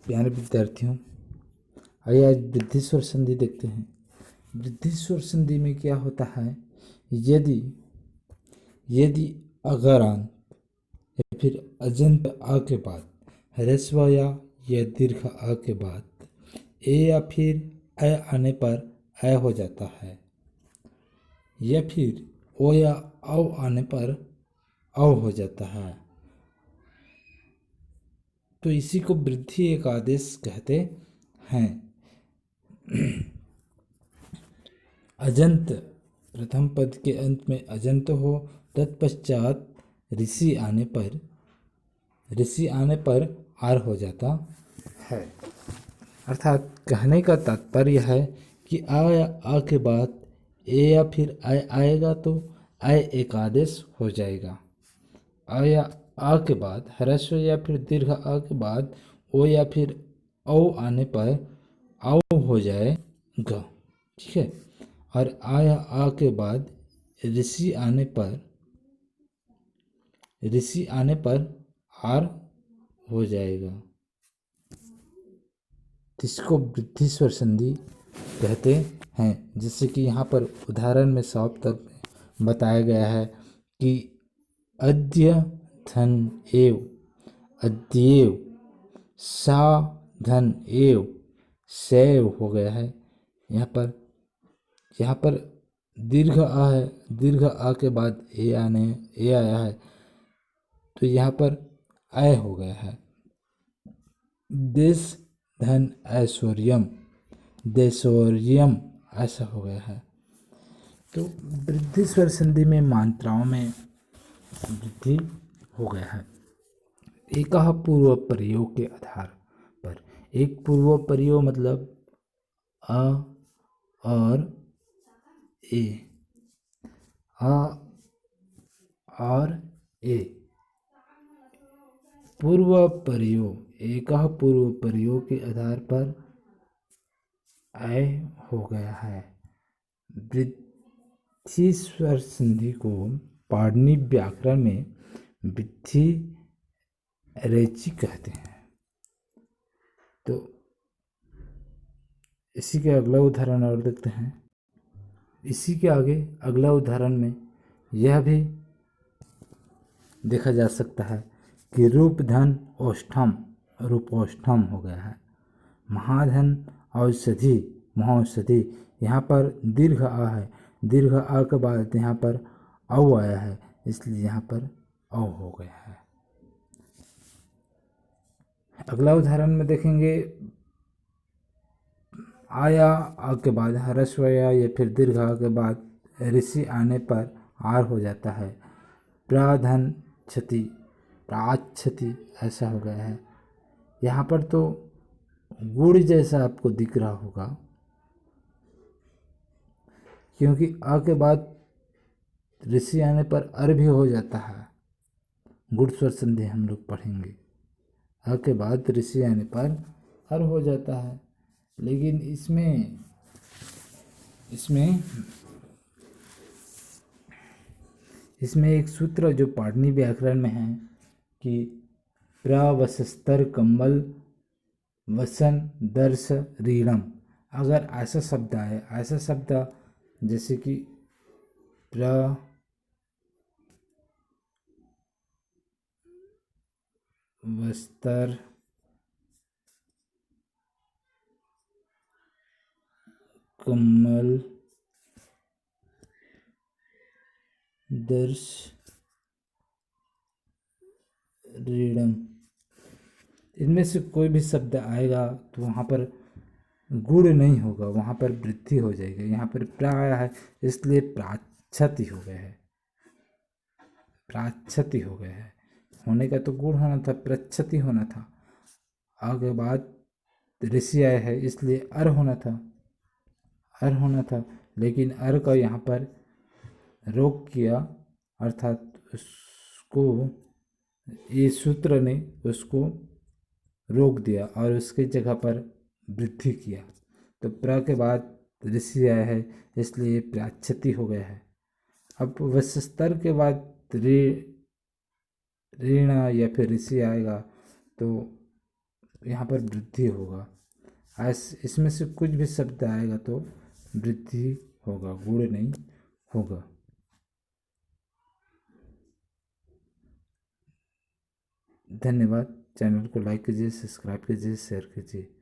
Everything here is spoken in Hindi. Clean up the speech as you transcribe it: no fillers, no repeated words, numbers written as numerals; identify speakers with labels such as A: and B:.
A: प्यारे विद्यार्थियों, आइए आज वृद्धि स्वर संधि देखते हैं। वृद्धि स्वर संधि में क्या होता है, यदि यदि अगरांत या फिर अजंत आ के बाद ह्रस्व या दीर्घ आ के बाद ए या फिर अ आने पर अ हो जाता है, या फिर ओ या औ आने पर औ हो जाता है, तो इसी को वृद्धि एक आदेश कहते हैं। अजंत प्रथम पद के अंत में अजंत हो, तत्पश्चात ऋषि आने पर आर हो जाता है। अर्थात कहने का तात्पर्य है कि आ या आ के बाद ए या फिर आएगा तो आ एक आदेश हो जाएगा। आ या आ के बाद ह्रस्व या फिर दीर्घ आ के बाद ओ या फिर औ आने पर औ हो जाएगा, ठीक है। और आ या आ के बाद ऋषि आने पर आर हो जाएगा, जिसको वृद्धि स्वर संधि कहते हैं। जैसे कि यहाँ पर उदाहरण में साफ तक बताया गया है कि अद्य धन एव, अद्येव, सा धन एव, सैव हो गया है। यहाँ पर दीर्घ आ है, दीर्घ आ के बाद ए आया है, तो यहाँ पर आय हो गया है। देश धन ऐश्वर्यम, देशौर्यम ऐसा हो गया है। तो वृद्धि स्वर संधि में मात्राओं में वृद्धि हो गया है। एक पूर्व प्रयोग के आधार पर, एक पूर्व प्रयोग मतलब अ और ए, अ और ए। पूर्व प्रयोग, एक पूर्व प्रयोग के आधार पर अय हो गया है। वृद्धि स्वर संधि को पाणिनि व्याकरण में वृद्धि रेची कहते हैं। तो इसी के अगला उदाहरण और देखते हैं। इसी के आगे अगला उदाहरण में यह भी देखा जा सकता है कि रूप धन औष्ठम, रूपोष्ठम हो गया है। महाधन औषधि, महौषधि, यहाँ पर दीर्घ आ है, दीर्घ आ के बाद यहाँ पर औ आया है, इसलिए यहाँ पर औ हो गया है। अगला उदाहरण में देखेंगे, आया आ के बाद ह्रस्व या फिर दीर्घ आ के बाद ऋषि आने पर आर हो जाता है। प्राधन क्षति, प्राच्छति ऐसा हो गया है। यहाँ पर तो गुड़ जैसा आपको दिख रहा होगा, क्योंकि आ के बाद ऋषि आने पर अर भी हो जाता है। गुड़ स्वर संधि हम लोग पढ़ेंगे, आ के बाद ऋषि आने पर अर हो जाता है। लेकिन इसमें एक सूत्र जो पाणिनि व्याकरण में है कि प्रावसस्तर कम्बल वसन दर्श रीणम। अगर ऐसा शब्द आए, ऐसा शब्द जैसे कि वस्तर कम्बल दर्श रीणम, इनमें से कोई भी शब्द आएगा तो वहाँ पर गुण नहीं होगा, वहाँ पर वृद्धि हो जाएगी। यहाँ पर प्रा आया है इसलिए प्राच्छति हो गया है, प्राच्छति हो गया है। होने का तो गुण होना था, प्रच्छति होना था। आगे बाद ऋषि आया है इसलिए अर होना था, अर होना था, लेकिन अर का यहाँ पर रोक किया, अर्थात उसको ये सूत्र ने उसको रोक दिया और उसकी जगह पर वृद्धि किया। तो प्र के बाद ऋषि आया है इसलिए प्राच्छति हो गया है। अब वस्स्तर के बाद ऋण या फिर ऋषि आएगा तो यहाँ पर वृद्धि होगा। इसमें से कुछ भी शब्द आएगा तो वृद्धि होगा, गुण नहीं होगा। धन्यवाद। चैनल को लाइक कीजिए, सब्सक्राइब कीजिए, शेयर कीजिए।